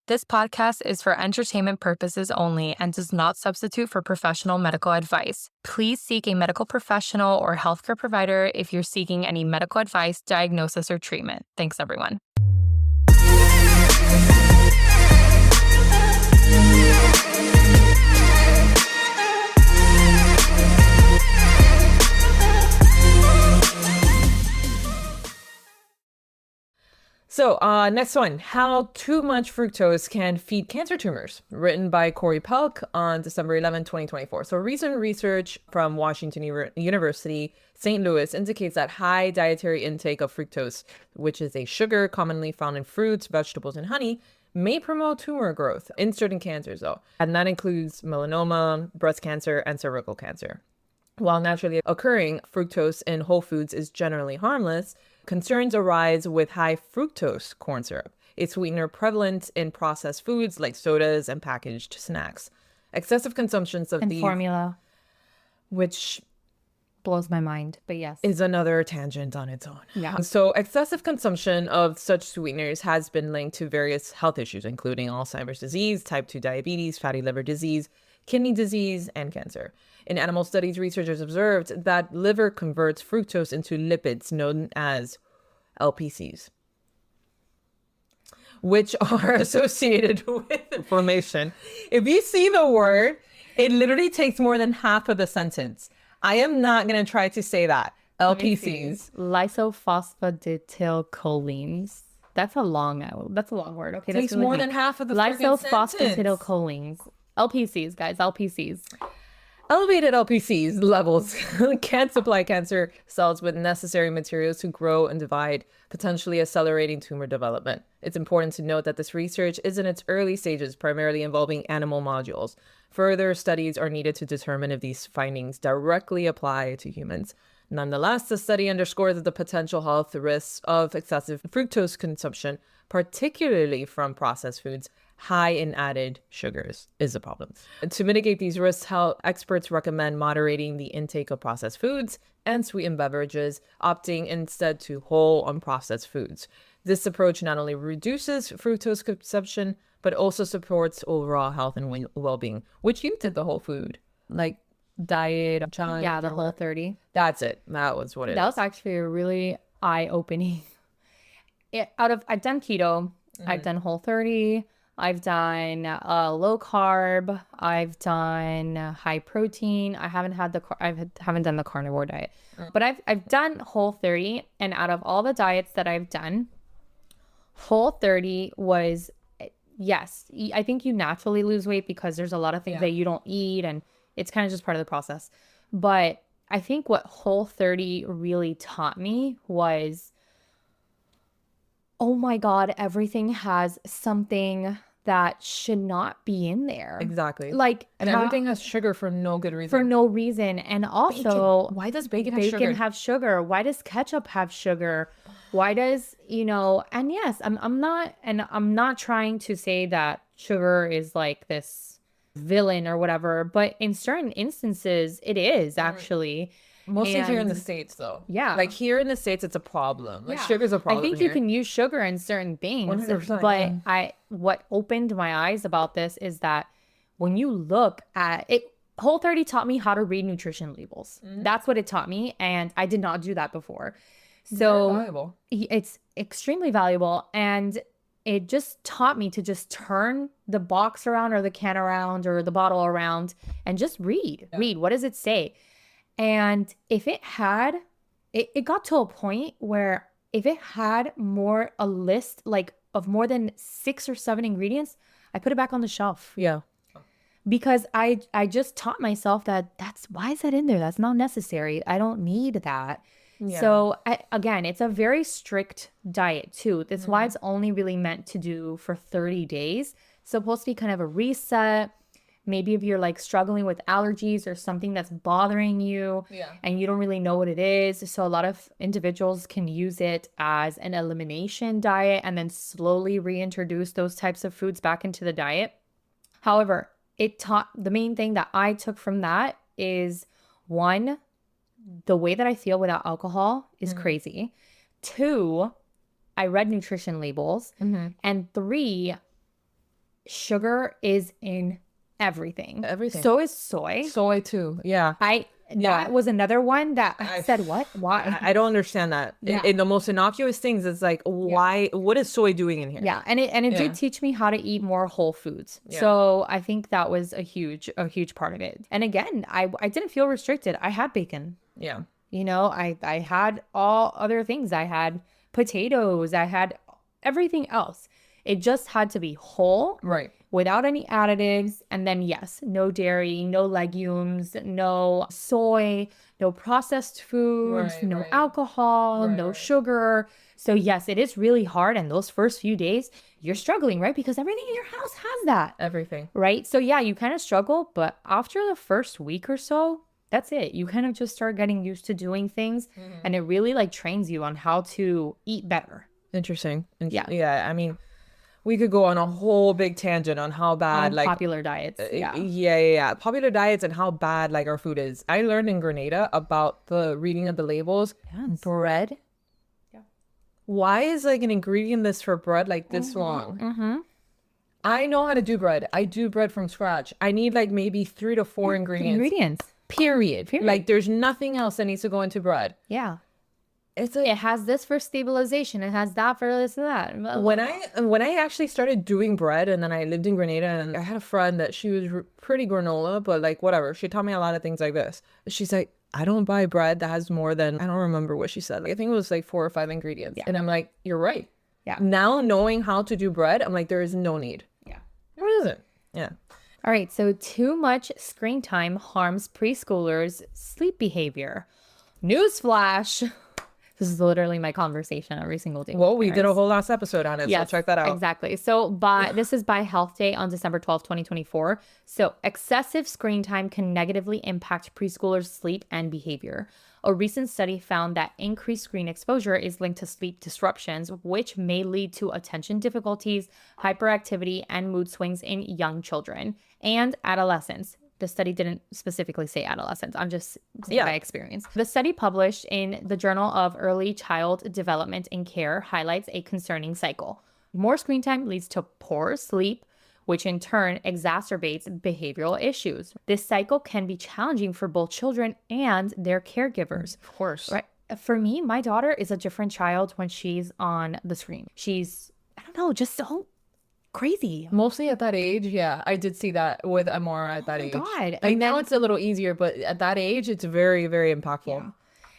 This podcast is for entertainment purposes only and does not substitute for professional medical advice. Please seek a medical professional or healthcare provider if you're seeking any medical advice, diagnosis, or treatment. Thanks, everyone. So, next one, how too much fructose can feed cancer tumors, written by Corey Pelk on December 11, 2024. So, recent research from Washington University, St. Louis, indicates that high dietary intake of fructose, which is a sugar commonly found in fruits, vegetables, and honey, may promote tumor growth in certain cancers, though. And that includes melanoma, breast cancer, and cervical cancer. While naturally occurring, fructose in whole foods is generally harmless. Concerns arise with high fructose corn syrup, a sweetener prevalent in processed foods like sodas and packaged snacks. Excessive consumptions of and these, formula, which blows my mind, but yes, is another tangent on its own. Yeah. So excessive consumption of such sweeteners has been linked to various health issues, including Alzheimer's disease, type 2 diabetes, fatty liver disease, kidney disease, and cancer. In animal studies, researchers observed that liver converts fructose into lipids known as LPCs, which are associated with inflammation. If you see the word, it literally takes more than half of the sentence. I am not going to try to say that. LPCs. Lysophosphatidylcholines. That's a long word. Okay, Takes more than half of the freaking sentence. Lysophosphatidylcholines. LPCs, guys, LPCs. Elevated LPCs levels can supply cancer cells with necessary materials to grow and divide, potentially accelerating tumor development. It's important to note that this research is in its early stages, primarily involving animal modules. Further studies are needed to determine if these findings directly apply to humans. Nonetheless, the study underscores the potential health risks of excessive fructose consumption, particularly from processed foods high in added sugars, is a problem. To mitigate these risks, health experts recommend moderating the intake of processed foods and sweetened beverages, opting instead to whole unprocessed foods. This approach not only reduces fructose consumption, but also supports overall health and well-being, which you did the whole food, like diet. Yeah, the Whole30. That's it. That was what it is. That was actually a really eye-opening. I've done keto, I've done Whole30, I've done low carb, I've done high protein. I haven't done the carnivore diet, but I've done Whole30, and out of all the diets that I've done, Whole30 was, yes, I think you naturally lose weight because there's a lot of things that you don't eat, and it's kind of just part of the process. But I think what Whole30 really taught me was, oh my God, everything has something that should not be in there. Exactly. And everything has sugar for no good reason. For no reason. And also, bacon. Why does bacon have sugar? Why does ketchup have sugar? Why does, and yes, I'm not trying to say that sugar is like this villain or whatever, but in certain instances, it is actually. Mostly here in the States, though. Yeah. Like here in the States, it's a problem. Like sugar's a problem. I think you can use sugar in certain things. 100%, but what opened my eyes about this is that when you look at it, Whole30 taught me how to read nutrition labels. That's what it taught me. And I did not do that before. So very valuable. It's extremely valuable. And it just taught me to just turn the box around or the can around or the bottle around and just read. Yeah. Read. What does it say? And if it had, it got to a point where if it had a list like of more than 6 or 7 ingredients, I put it back on the shelf. Yeah. Because I just taught myself why is that in there? That's not necessary. I don't need that. Yeah. So again, it's a very strict diet too. That's why it's only really meant to do for 30 days. It's supposed to be kind of a reset. Maybe if you're like struggling with allergies or something that's bothering you and you don't really know what it is. So a lot of individuals can use it as an elimination diet and then slowly reintroduce those types of foods back into the diet. However, the main thing that I took from that is, 1, the way that I feel without alcohol is crazy. 2, I read nutrition labels. And 3, sugar is in everything. Everything. So is soy. Soy too. Yeah. That was another one that I said, what? Why? I don't understand that. Yeah. In the most innocuous things, it's like, why? What is soy doing in here? Yeah, and it did teach me how to eat more whole foods. Yeah. So I think that was a huge part of it. And again, I didn't feel restricted. I had bacon. Yeah. You know, I had all other things. I had potatoes. I had everything else. It just had to be whole, Right. without any additives. And then yes, no dairy, no legumes, no soy, no processed foods, Right, no right. alcohol, Right, no right. sugar. So yes, it is really hard. And those first few days, you're struggling, right? Because everything in your house has that, Everything. right? So yeah, you kind of struggle, but after the first week or so, that's it. You kind of just start getting used to doing things, and it really like trains you on how to eat better. Interesting. Yeah. Yeah. I mean, we could go on a whole big tangent on how bad On like popular diets. yeah, popular diets and how bad like our food is. I learned in Grenada about the reading of the labels. Yes. Bread. Yeah. Why is like an ingredient list for bread like this long? I know how to do bread. I do bread from scratch. I need like maybe 3 to 4 ingredients. Period. Like there's nothing else that needs to go into bread. Yeah. It's It has this for stabilization. It has that for this and that. when I actually started doing bread, and then I lived in Grenada, and I had a friend that she was pretty granola, but like whatever. She taught me a lot of things like this. She's like, I don't buy bread that has more than, I don't remember what she said. Like, I think it was like 4 or 5 ingredients. And I'm like, you're right. Yeah. Now knowing how to do bread, I'm like, there is no need. Yeah. There isn't. Yeah. All right. So too much screen time harms preschoolers' sleep behavior. Newsflash. This is literally my conversation every single day. Well, we did a whole last episode on it, Yes, so check that out. Exactly. So this is by Health Day on December 12th, 2024. So excessive screen time can negatively impact preschoolers' sleep and behavior. A recent study found that increased screen exposure is linked to sleep disruptions, which may lead to attention difficulties, hyperactivity, and mood swings in young children and adolescents. The study didn't specifically say adolescents. I'm just saying by experience. The study published in the Journal of Early Child Development and Care highlights a concerning cycle. More screen time leads to poor sleep, which in turn exacerbates behavioral issues. This cycle can be challenging for both children and their caregivers. Of course. Right? For me, my daughter is a different child when she's on the screen. She's, I don't know, just so crazy. Mostly at that age, yeah. I did see that with Amora at that age. God. Like now it's a little easier, but at that age, it's very, very impactful. Yeah.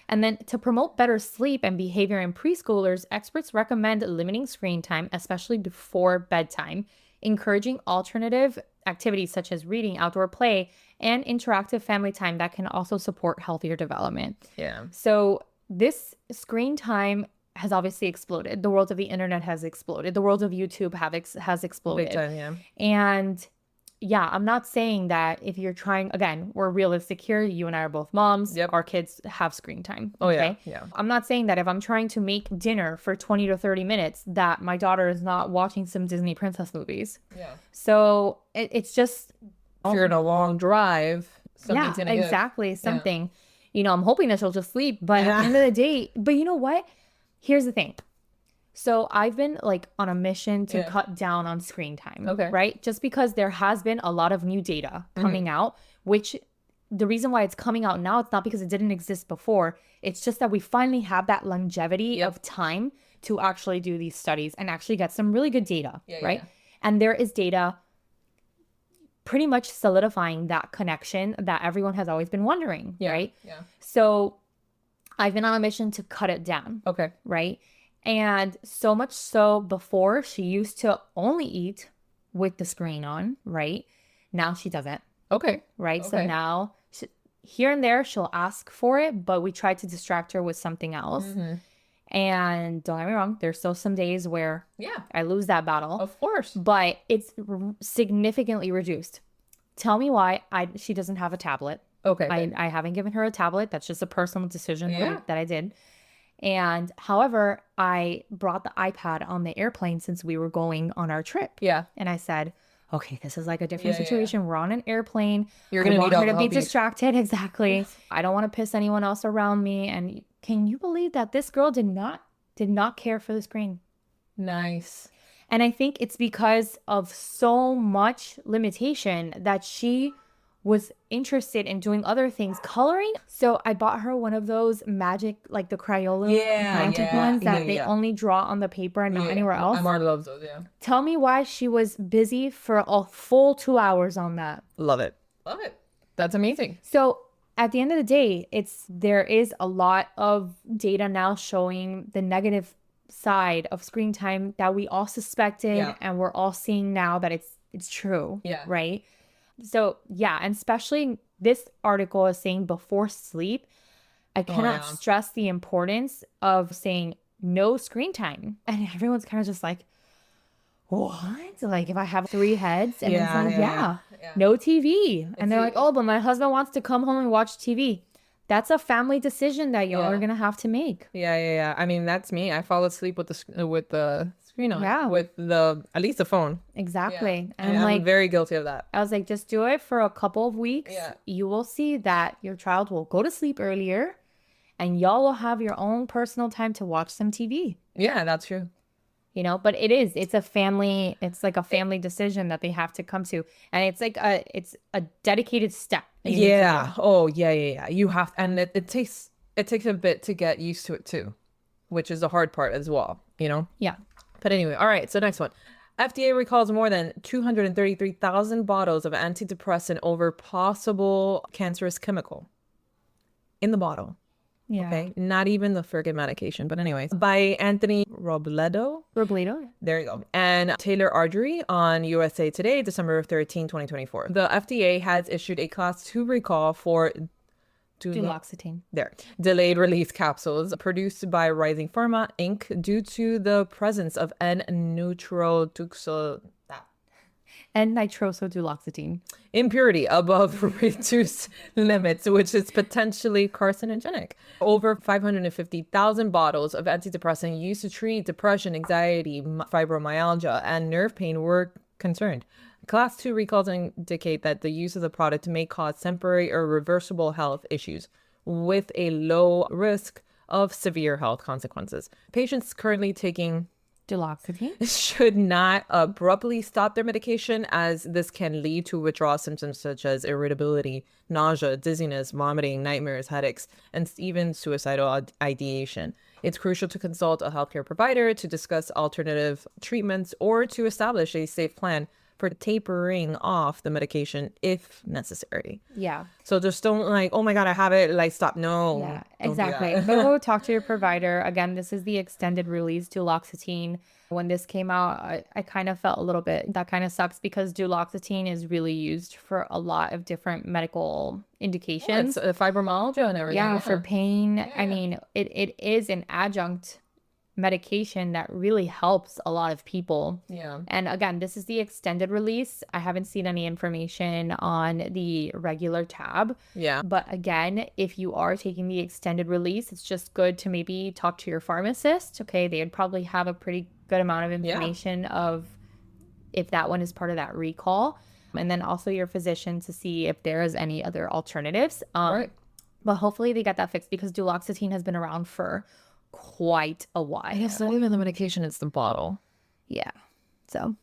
And then to promote better sleep and behavior in preschoolers, experts recommend limiting screen time, especially before bedtime, encouraging alternative activities such as reading, outdoor play, and interactive family time that can also support healthier development. Yeah. So this screen time has obviously exploded. The world of the internet has exploded. The world of YouTube has exploded. Big time, yeah. And yeah, I'm not saying that if you're trying, again, we're realistic here. You and I are both moms. Yep. Our kids have screen time. Oh, yeah. Yeah. I'm not saying that if I'm trying to make dinner for 20 to 30 minutes, that my daughter is not watching some Disney princess movies. Yeah. So it's just. If you're in a long drive, something's gonna give. Exactly. Something. You know, I'm hoping that she'll just sleep. But at the end of the day, but you know what? Here's the thing. So I've been like on a mission to cut down on screen time. Okay. Right? Just because there has been a lot of new data coming out, which the reason why it's coming out now, it's not because it didn't exist before. It's just that we finally have that longevity of time to actually do these studies and actually get some really good data. Right? Yeah. And there is data pretty much solidifying that connection that everyone has always been wondering. Right? Yeah. So I've been on a mission to cut it down. Okay. Right? And so much so before she used to only eat with the screen on, right? Now she doesn't, Okay. right? Okay. So now here and there she'll ask for it, but we try to distract her with something else. And don't get me wrong, there's still some days where I lose that battle. Of course. But it's significantly reduced. Tell me why she doesn't have a tablet. Okay. I haven't given her a tablet. That's just a personal decision that I did. And however, I brought the iPad on the airplane since we were going on our trip. Yeah. And I said, okay, this is like a different situation. We're on an airplane. You're going I to want need her to be help. distracted. Exactly. I don't want to piss anyone else around me. And can you believe that this girl did not care for the screen? Nice. And I think it's because of so much limitation that she was interested in doing other things, coloring. So I bought her one of those magic, like the Crayola magic ones that they only draw on the paper and not anywhere else. Amar loves those, yeah. Tell me why she was busy for a full 2 hours on that. Love it. Love it. That's amazing. So at the end of the day, there is a lot of data now showing the negative side of screen time that we all suspected, and we're all seeing now that it's true. Yeah. Right. So yeah, and especially this article is saying before sleep, I cannot stress the importance of saying no screen time. And everyone's kind of just like, what? Like if I have 3 heads and it's like, no TV. And they're like, oh, but my husband wants to come home and watch TV. That's a family decision that you're going to have to make. Yeah. I mean, that's me. I fall asleep with the screen on. Yeah. With at least the phone. Exactly. Yeah. And I'm very guilty of that. I was like, just do it for a couple of weeks. Yeah. You will see that your child will go to sleep earlier and y'all will have your own personal time to watch some TV. Yeah, that's true. You know, but it's like a family decision that they have to come to. And it's like it's a dedicated step. Yeah. Oh, yeah. You have, and it takes a bit to get used to it too, which is the hard part as well, you know? Yeah. But anyway, all right. So next one. FDA recalls more than 233,000 bottles of antidepressant over possible cancerous chemical in the bottle. Yeah. Okay. Not even the friggin' medication. But anyways, by Anthony Robledo. There you go. And Taylor Ardrey on USA Today, December 13, 2024. The FDA has issued a class 2 recall for Duloxetine. Delayed release capsules produced by Rising Pharma Inc. due to the presence of N-nitrosoduloxetine. impurity above reduced limits, which is potentially carcinogenic. Over 550,000 bottles of antidepressant used to treat depression, anxiety, fibromyalgia, and nerve pain were concerned. Class 2 recalls indicate that the use of the product may cause temporary or reversible health issues with a low risk of severe health consequences. Patients currently taking Duloxetine should not abruptly stop their medication, as this can lead to withdrawal symptoms such as irritability, nausea, dizziness, vomiting, nightmares, headaches, and even suicidal ideation. It's crucial to consult a healthcare provider to discuss alternative treatments or to establish a safe plan for tapering off the medication if necessary. Yeah. So just don't like, oh my God, I have it, like stop. No. Yeah, don't do exactly. that. But go talk to your provider. Again, this is the extended release Duloxetine. When this came out, I kind of felt a little bit, that kind of sucks because Duloxetine is really used for a lot of different medical indications. It's fibromyalgia and everything. Yeah, for pain. Yeah. I mean, it is an adjunct medication that really helps a lot of people. Yeah. And again, this is the extended release. I haven't seen any information on the regular tab. Yeah. But again, if you are taking the extended release, it's just good to maybe talk to your pharmacist. Okay, they'd probably have a pretty good amount of information of if that one is part of that recall. And then also your physician to see if there is any other alternatives. Right. But hopefully they get that fixed because Duloxetine has been around for quite a while. It's not even the medication, it's the bottle. Yeah. So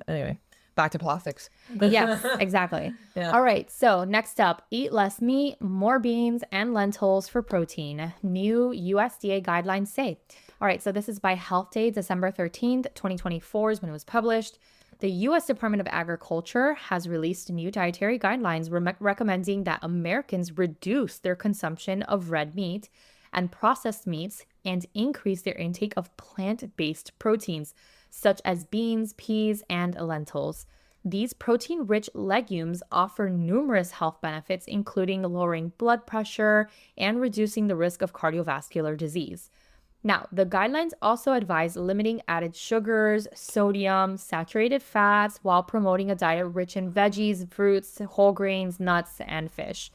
anyway, back to plastics. Yes, exactly. Yeah. All right. So next up, eat less meat, more beans and lentils for protein. New USDA guidelines say. All right. So this is by Health Day, December 13th, 2024 is when it was published. The U.S. Department of Agriculture has released new dietary guidelines recommending that Americans reduce their consumption of red meat and processed meats and increase their intake of plant-based proteins, such as beans, peas, and lentils. These protein-rich legumes offer numerous health benefits, including lowering blood pressure and reducing the risk of cardiovascular disease. Now, the guidelines also advise limiting added sugars, sodium, saturated fats, while promoting a diet rich in veggies, fruits, whole grains, nuts, and fish.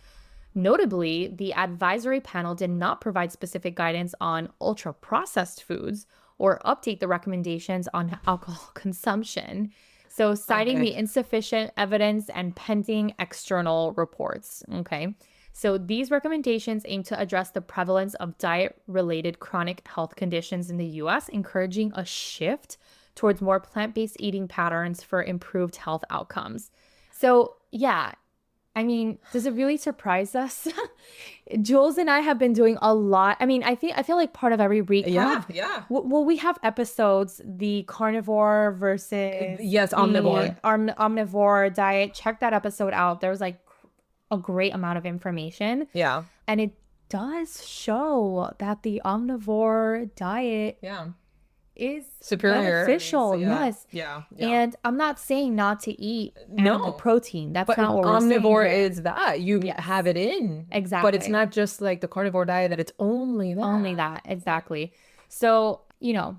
Notably, the advisory panel did not provide specific guidance on ultra-processed foods or update the recommendations on alcohol consumption, so citing the insufficient evidence and pending external reports. Okay, so these recommendations aim to address the prevalence of diet-related chronic health conditions in the U.S., encouraging a shift towards more plant-based eating patterns for improved health outcomes. So, yeah, I mean, does it really surprise us? Jules and I have been doing a lot. I mean, I feel like part of every recap. Yeah. Well, we have episodes, the carnivore versus Yes, the omnivore. omnivore diet. Check that episode out. There was like a great amount of information. Yeah. And it does show that the omnivore diet Yeah. is Superior. beneficial. Yeah. Yes. Yeah. And I'm not saying not to eat No. animal protein. That's But not what we're saying omnivore here. is that. You have it in. Exactly. But it's not just like the carnivore diet that it's only that. Only that. Exactly. So, you know,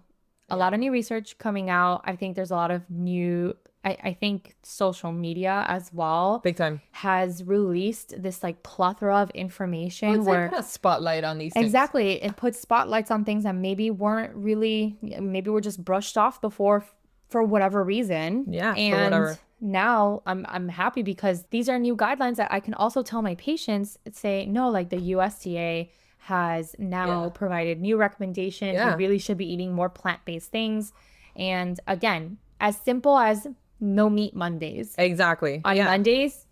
a lot of new research coming out. I think there's a lot of new, I think social media as well Big time. has released this like plethora of information Well, it's where like put a spotlight on these things. exactly it puts spotlights on things that maybe weren't really, maybe were just brushed off before for whatever reason. Yeah, for and whatever. now I'm happy because these are new guidelines that I can also tell my patients, say no, like the USDA has now provided new recommendations. Yeah. You really should be eating more plant-based things. And again, as simple as no meat Mondays. Exactly. On Mondays,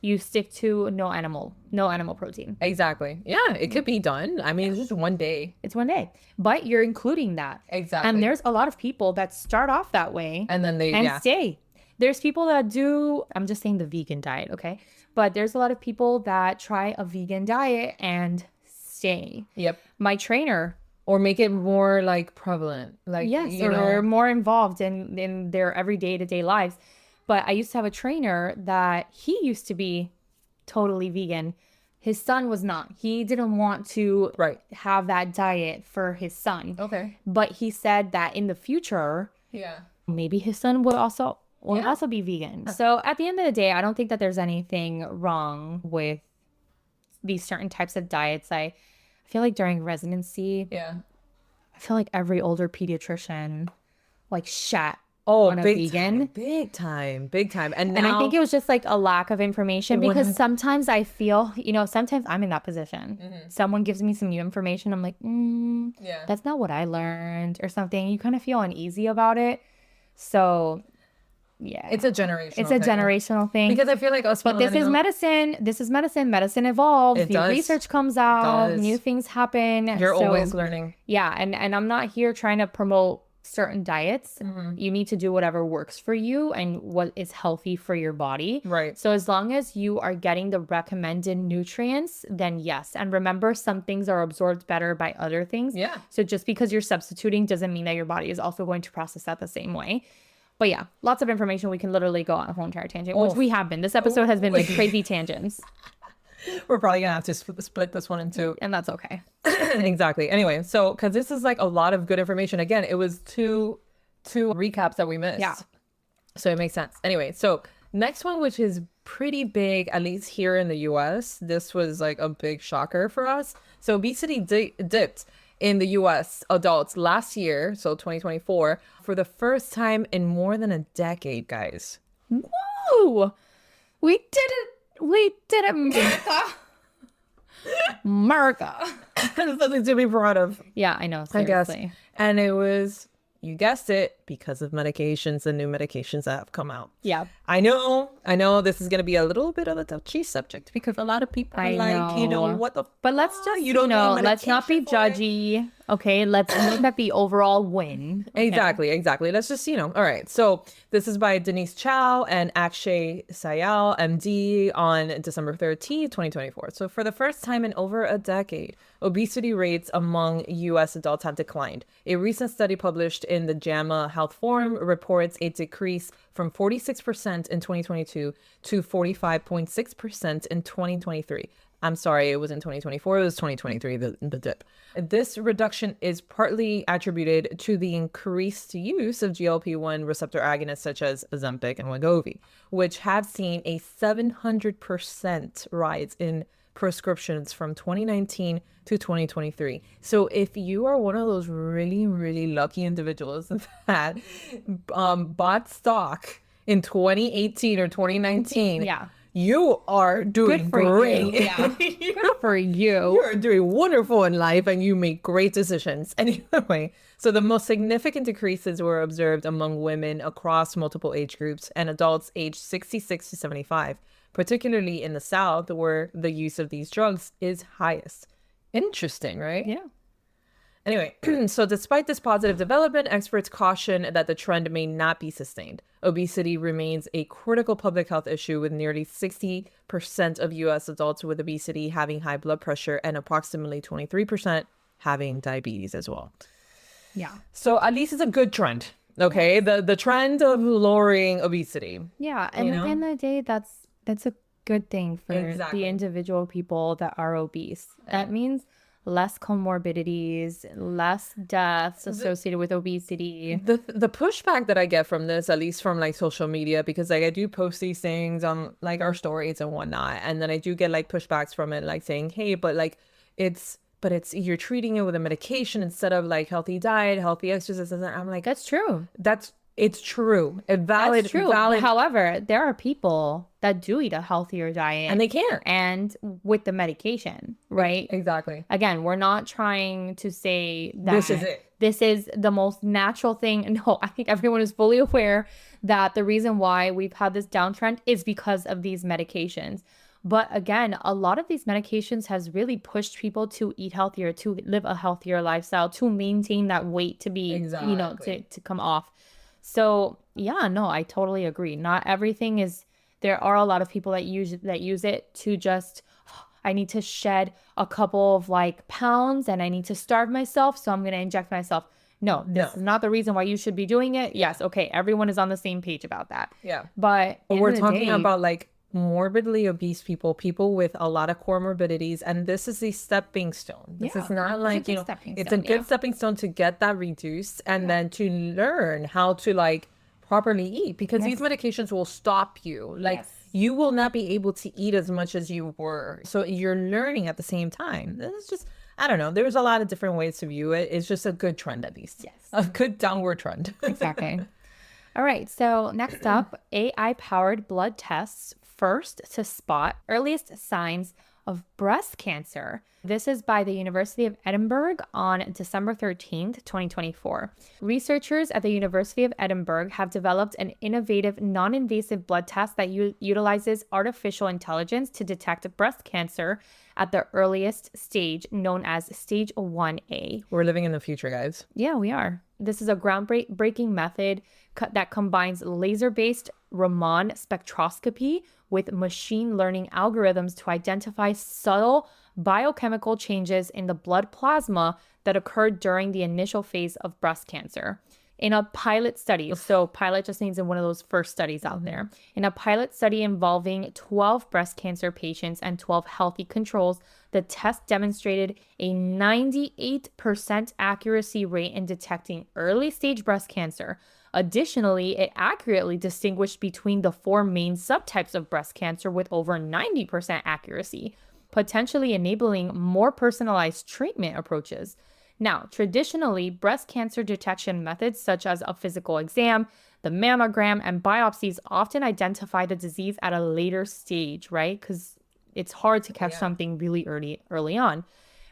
you stick to no animal protein. Exactly. Yeah, it could be done. I mean, it's just one day. It's one day, but you're including that. Exactly. And there's a lot of people that start off that way And then they, and stay. There's people that do, I'm just saying the vegan diet, okay? But there's a lot of people that try a vegan diet and stay. Yep. My trainer, Or make it more like prevalent. Like, yes, you or know. more involved in their everyday to day lives. But I used to have a trainer that he used to be totally vegan. His son was not. He didn't want to have that diet for his son. Okay. But he said that in the future, Yeah. maybe his son would also be vegan. So at the end of the day, I don't think that there's anything wrong with these certain types of diets. I feel like during residency, I feel like every older pediatrician like shat on a vegan. Big time. And I think it was just like a lack of information because sometimes I feel, sometimes I'm in that position. Someone gives me some new information. I'm like, that's not what I learned or something. You kind of feel uneasy about it. So yeah, it's a generational It's a generational thing. Because I feel like us But this is medicine. This is medicine. Medicine evolves. It New does. research comes out. New things happen. You're So, always learning. Yeah, and I'm not here trying to promote certain diets. You need to do whatever works for you and what is healthy for your body. Right. So as long as you are getting the recommended nutrients, then yes. And remember, some things are absorbed better by other things. Yeah. So just because you're substituting doesn't mean that your body is also going to process that the same way. But yeah, lots of information. We can literally go on a whole entire tangent, which we have been. This episode has been like crazy tangents. We're probably gonna have to split this one in two. And that's okay. Exactly. Anyway, so because this is like a lot of good information. Again, it was two recaps that we missed. Yeah. So it makes sense. Anyway, so next one, which is pretty big, at least here in the US. This was like a big shocker for us. So obesity dipped in the US adults last year, so 2024, for the first time in more than a decade, guys. Whoa! We did it! We did it, America! America! That's something to be proud of. Yeah, I know, I seriously. guess. And it was, you guessed it, because of medications and new medications that have come out. Yeah. I know this is going to be a little bit of a touchy subject because a lot of people are like, what the But let's just, you don't need let's not be medication for it. judgy. Okay, let's look at the overall win. Okay. Exactly. Let's just, all right. So this is by Denise Chow and Akshay Sayal, MD, on December 13th, 2024. So for the first time in over a decade, obesity rates among U.S. adults have declined. A recent study published in the JAMA Health Forum reports a decrease from 46% in 2022 to 45.6% in 2023. I'm sorry, it was in 2024. It was 2023, the dip. This reduction is partly attributed to the increased use of GLP-1 receptor agonists such as Ozempic and Wegovy, which have seen a 700% rise in prescriptions from 2019 to 2023. So if you are one of those really, really lucky individuals that bought stock in 2018 or 2019, you are doing Good for great. you. Yeah. Good for you. You're doing wonderful in life and you make great decisions. Anyway, so the most significant decreases were observed among women across multiple age groups and adults aged 66 to 75, particularly in the South, where the use of these drugs is highest. Interesting, right? Yeah. Anyway, so despite this positive development, experts caution that the trend may not be sustained. Obesity remains a critical public health issue, with nearly 60% of U.S. adults with obesity having high blood pressure and approximately 23% having diabetes as well. Yeah. So at least it's a good trend. Okay, the trend of lowering obesity. Yeah. And at the end of the day, that's a good thing for Exactly. the individual people that are obese. That means less comorbidities, less deaths associated with obesity. The pushback that I get from this, at least from like social media, because like I do post these things on like our stories and whatnot, and then I do get like pushbacks from it, like saying, hey, but like it's you're treating it with a medication instead of like healthy diet, healthy exercise. And I'm like, That's true. it's true. That's true. However, there are people that do eat a healthier diet and they can't. and with the medication, right? Exactly. Again, we're not trying to say that This is it. This is the most natural thing. No, I think everyone is fully aware that the reason why we've had this downtrend is because of these medications. But again, a lot of these medications has really pushed people to eat healthier, to live a healthier lifestyle, to maintain that weight, to be, to come off. So yeah, no, I totally agree. Not everything is, there are a lot of people that use it to just, I need to shed a couple of like pounds and I need to starve myself, so I'm going to inject myself. No, this is not the reason why you should be doing it. Yes, okay, everyone is on the same page about that. Yeah. But we're talking about like morbidly obese people with a lot of comorbidities, and this is a stepping stone. This is not like, it's a good stepping stone to get that reduced and then to learn how to like properly eat, because these medications will stop you. Like you will not be able to eat as much as you were. So you're learning at the same time. This is just, I don't know. There's a lot of different ways to view it. It's just a good trend, at least. Yes. A good downward trend. Exactly. All right. So next up, AI-powered blood tests first to spot earliest signs of breast cancer. This is by the University of Edinburgh on December 13th, 2024. Researchers at the University of Edinburgh have developed an innovative non-invasive blood test that utilizes artificial intelligence to detect breast cancer at the earliest stage, known as stage 1A. We're living in the future, guys. Yeah, we are. This is a groundbreaking method that combines laser-based Raman spectroscopy with machine learning algorithms to identify subtle biochemical changes in the blood plasma that occurred during the initial phase of breast cancer. In a pilot study, so pilot just means in one of those first studies out there, in a pilot study involving 12 breast cancer patients and 12 healthy controls, the test demonstrated a 98% accuracy rate in detecting early stage breast cancer. Additionally, it accurately distinguished between the 4 main subtypes of breast cancer with over 90% accuracy, potentially enabling more personalized treatment approaches. Now, traditionally, breast cancer detection methods such as a physical exam, the mammogram, and biopsies often identify the disease at a later stage, right? Because it's hard to catch something really early on.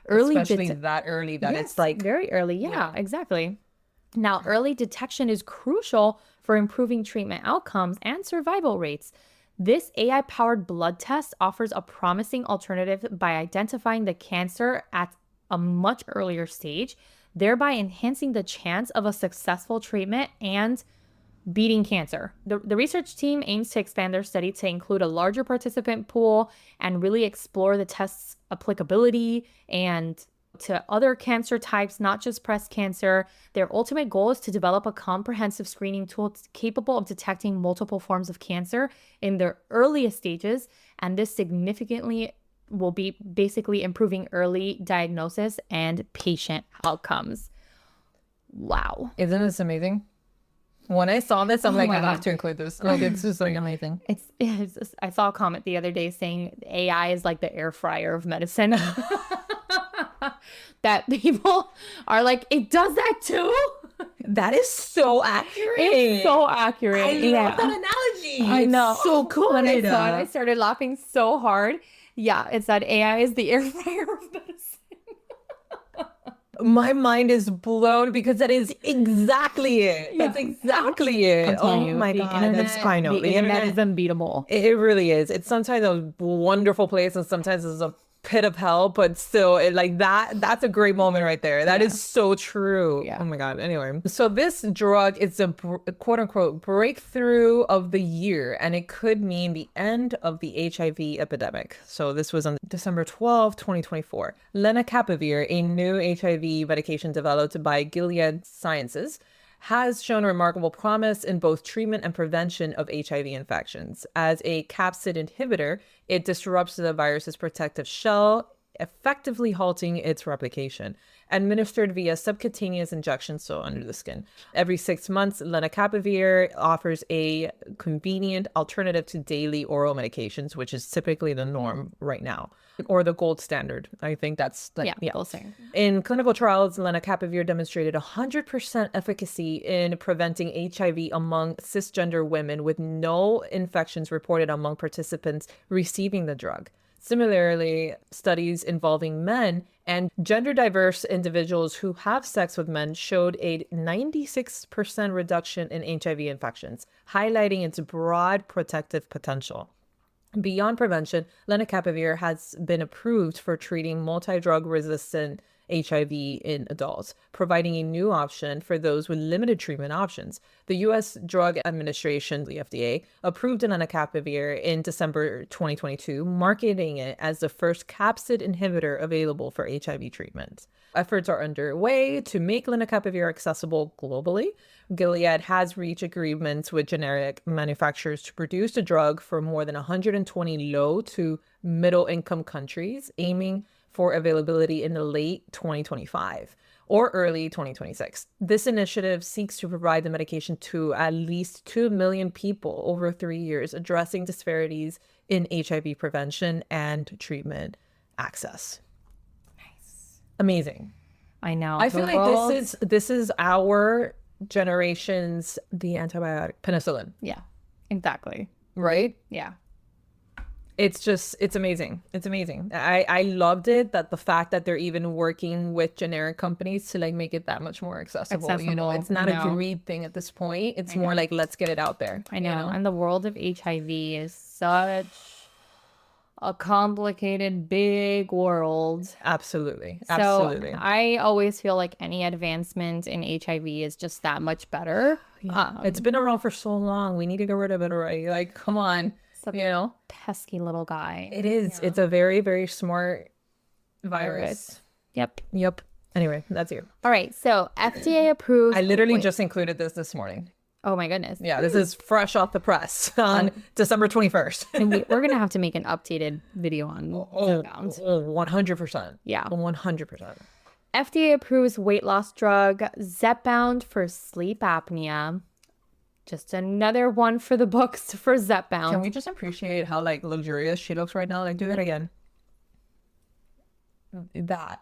Especially that early, that it's like very early. Yeah, exactly. Now, early detection is crucial for improving treatment outcomes and survival rates. This AI-powered blood test offers a promising alternative by identifying the cancer at a much earlier stage, thereby enhancing the chance of a successful treatment and beating cancer. The research team aims to expand their study to include a larger participant pool and really explore the test's applicability and to other cancer types, not just breast cancer. Their ultimate goal is to develop a comprehensive screening tool capable of detecting multiple forms of cancer in their earliest stages, and this significantly will be basically improving early diagnosis and patient outcomes. Wow. Isn't this amazing? When I saw this, I'm like, I have God. to include this. Like, it's just like amazing. It's just, I saw a comment the other day saying AI is like the air fryer of medicine. That people are like, it does that too? That is so accurate. It's so accurate. I love that analogy. I know. It's so good. When I saw it, I started laughing so hard. Yeah, it's that AI is the air fryer of medicine. My mind is blown because that is exactly it. That's exactly it. I'm telling Oh you, my the God, internet, that's I know. the internet is unbeatable. It really is. It's sometimes a wonderful place and sometimes it's a pit of hell, but still like that's a great moment right there. That is so true. Yeah. Oh my God. Anyway, so this drug is a quote unquote breakthrough of the year, and it could mean the end of the HIV epidemic. So this was on December 12th, 2024. Lenacapavir, a new HIV medication developed by Gilead Sciences, has shown remarkable promise in both treatment and prevention of HIV infections. As a capsid inhibitor, it disrupts the virus's protective shell, effectively halting its replication. Administered via subcutaneous injection, so under the skin. Every 6 months, lenacapavir offers a convenient alternative to daily oral medications, which is typically the norm right now, or the gold standard. I think that's like, Gold standard. In clinical trials, lenacapavir demonstrated 100% efficacy in preventing HIV among cisgender women, with no infections reported among participants receiving the drug. Similarly, studies involving men and gender diverse individuals who have sex with men showed a 96% reduction in HIV infections, highlighting its broad protective potential. Beyond prevention, lenacapavir has been approved for treating multi-drug resistant HIV in adults, providing a new option for those with limited treatment options. The U.S. Drug Administration, the FDA, approved lenacapavir in December 2022, marketing it as the first capsid inhibitor available for HIV treatment. Efforts are underway to make lenacapavir accessible globally. Gilead has reached agreements with generic manufacturers to produce the drug for more than 120 low to middle income countries, aiming for availability in the late 2025 or early 2026. This initiative seeks to provide the medication to at least 2 million people over 3 years, addressing disparities in HIV prevention and treatment access. Nice. Amazing. I know. I feel like this is our generation's the antibiotic penicillin. Yeah, exactly. Right? Yeah. It's amazing. It's amazing. I loved it, that the fact that they're even working with generic companies to like make it that much more accessible. You know, it's not a greed thing at this point. It's more like, let's get it out there. I know. And the world of HIV is such a complicated, big world. Absolutely. So Absolutely. I always feel like any advancement in HIV is just that much better. It's been around for so long. We need to get rid of it already. Like, come on. You know, pesky little guy. It is. Yeah. It's a very, very smart virus. Yep. Anyway, that's you. All right. So FDA approved. I literally just included this morning. Oh my goodness. Yeah, this is fresh off the press on December 21st. And we're going to have to make an updated video on Zepbound. 100%. Yeah. 100%. FDA approves weight loss drug Zepbound for sleep apnea. Just another one for the books for Zepbound. Can we just appreciate how like luxurious she looks right now? Like, do that again. That.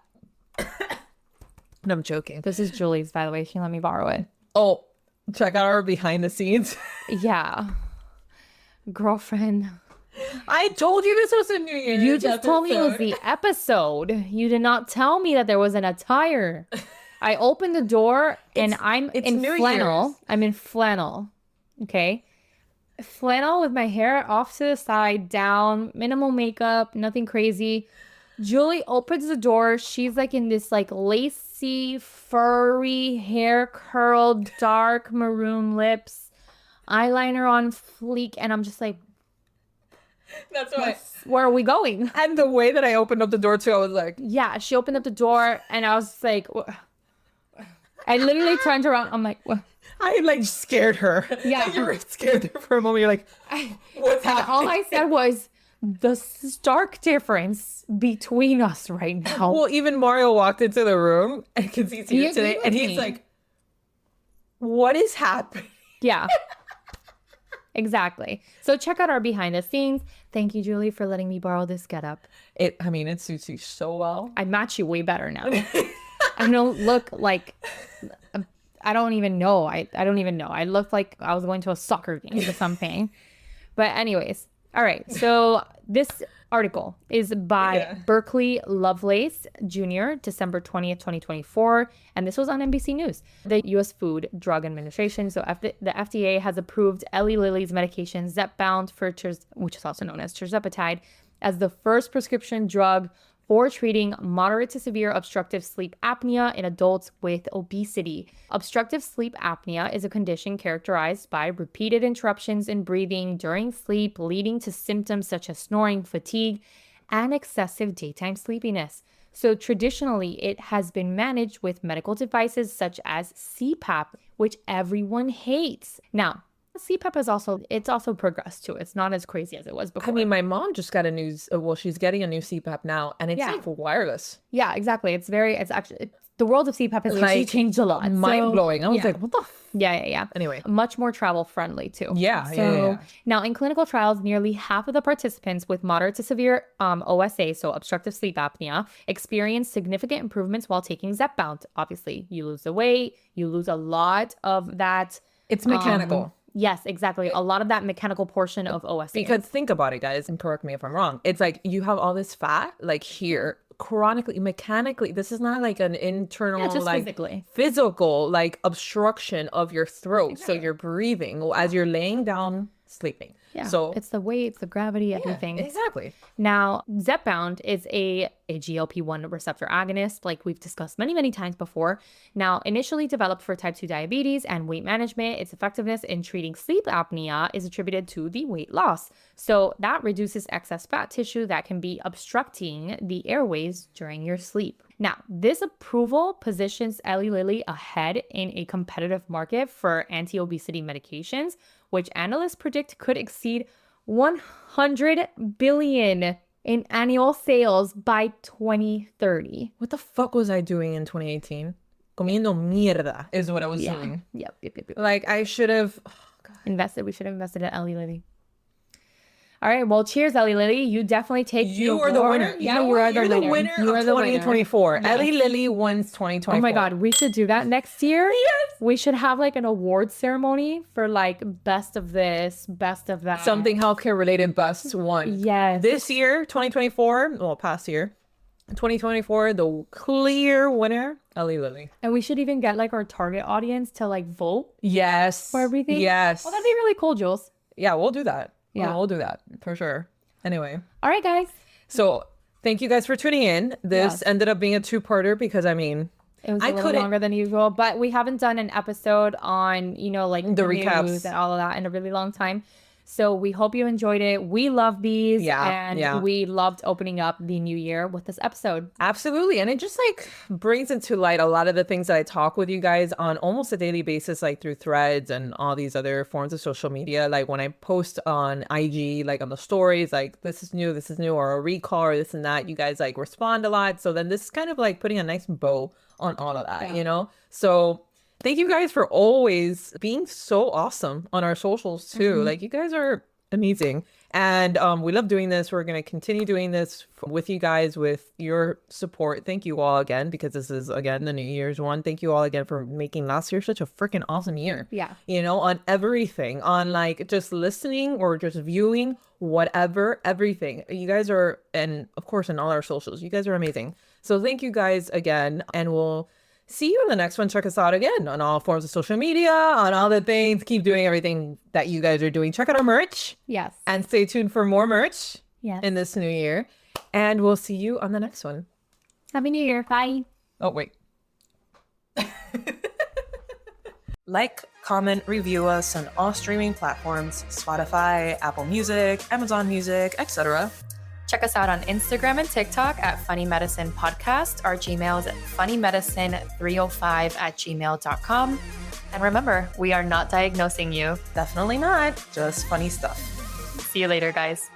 No, I'm joking. This is Julie's, by the way. She let me borrow it. Oh, check out our behind the scenes. Yeah. Girlfriend. I told you this was a New Year's You just told me it was the episode. You did not tell me that there was an attire. I opened the door and I'm in flannel. I'm in flannel. Okay. Flannel with my hair off to the side, down, minimal makeup, nothing crazy. Julie opens the door. She's like in this like lacy, furry, hair curled, dark maroon lips, eyeliner on fleek. And I'm just like, that's why. Where are we going? And the way that I opened up the door too, I was like, yeah, she opened up the door and I was like, I literally turned around. I'm like, what? I like scared her. Yeah. Like, you were scared there for a moment. You're like, what's happening? All I said was the stark difference between us right now. Well, even Mario walked into the room and because he's here today and he's like, what is happening? Yeah. Exactly. So check out our behind the scenes. Thank you, Julie, for letting me borrow this getup. It suits you so well. I match you way better now. I don't look like I don't even know. I don't even know. I looked like I was going to a soccer game or something. But anyways, all right. So this article is by Berkeley Lovelace Jr., December 20th, 2024. And this was on NBC News. The U.S. Food Drug Administration, so the FDA, has approved Eli Lilly's medication Zepbound, which is also known as tirzepatide, as the first prescription drug for treating moderate to severe obstructive sleep apnea in adults with obesity. Obstructive sleep apnea is a condition characterized by repeated interruptions in breathing during sleep, leading to symptoms such as snoring, fatigue, and excessive daytime sleepiness. So traditionally, it has been managed with medical devices such as CPAP, which everyone hates. Now, CPAP is also progressed too. It's not as crazy as it was before. I mean, my mom just got she's getting a new CPAP now, and it's like wireless. Yeah, exactly. It's actually, the world of CPAP has actually changed a lot. Mind blowing. I was like, what the? Yeah. Anyway. Much more travel friendly too. Yeah. Now in clinical trials, nearly half of the participants with moderate to severe OSA, so obstructive sleep apnea, experienced significant improvements while taking Zepbound. Obviously, you lose the weight, you lose a lot of that. It's mechanical. Yes, exactly. A lot of that mechanical portion of OSA. Because think about it, guys, and correct me if I'm wrong. It's like you have all this fat, like here, chronically, mechanically. This is not like an internal, just like physical, like obstruction of your throat. Exactly. So you're breathing as you're laying down, sleeping. Yeah. So it's the weight, it's the gravity, everything. Yeah, exactly. Now, Zepbound is a GLP-1 receptor agonist, like we've discussed many, many times before. Now, initially developed for type 2 diabetes and weight management, its effectiveness in treating sleep apnea is attributed to the weight loss. So that reduces excess fat tissue that can be obstructing the airways during your sleep. Now, this approval positions Eli Lilly ahead in a competitive market for anti-obesity medications, which analysts predict could exceed 100 billion in annual sales by 2030. What the fuck was I doing in 2018? Comiendo mierda is what I was doing. Yep. Like I should have invested. We should have invested in Eli Lilly. All right. Well, cheers, Eli Lilly. You definitely take. You are the winner. Yeah, you are the winner. You are the winner of 2024. Yes. Eli Lilly wins 2024. Oh my God, we should do that next year. Yes. We should have like an award ceremony for like best of this, best of that. Something healthcare related best one. Yes. This year, 2024. Well, past year, 2024. The clear winner, Eli Lilly. And we should even get like our target audience to like vote. Yes. For everything. Yes. Well, that'd be really cool, Jules. Yeah, we'll do that. Yeah, we'll do that for sure. Anyway. All right, guys. So thank you guys for tuning in. This ended up being a two-parter because I mean, it was a little longer than usual, but we haven't done an episode on, like the recaps and all of that in a really long time. So we hope you enjoyed it. We love these. And we loved opening up the new year with this episode. Absolutely. And it just like brings into light a lot of the things that I talk with you guys on almost a daily basis, like through threads and all these other forms of social media. Like when I post on IG, like on the stories, like this is new, or a recall or this and that, you guys like respond a lot. So then this is kind of like putting a nice bow on all of that, So thank you guys for always being so awesome on our socials too. Like you guys are amazing. And we love doing this. We're going to continue doing this with you guys, with your support. Thank you all again, because this is, again, the New Year's one. Thank you all again for making last year such a freaking awesome year. Yeah. On everything, on like just listening or just viewing, whatever, everything. You guys are, and of course, in all our socials, you guys are amazing. So thank you guys again. And we'll see you in the next one. Check us out again on all forms of social media, on all the things. Keep doing everything that you guys are doing. Check out our merch. Yes. And stay tuned for more merch in this new year. And we'll see you on the next one. Happy New Year. Bye. Oh, wait. Like, comment, review us on all streaming platforms, Spotify, Apple Music, Amazon Music, etc. Check us out on Instagram and TikTok at Funny Medicine Podcast. Our Gmail is at funnymedicine305@gmail.com. And remember, we are not diagnosing you. Definitely not. Just funny stuff. See you later, guys.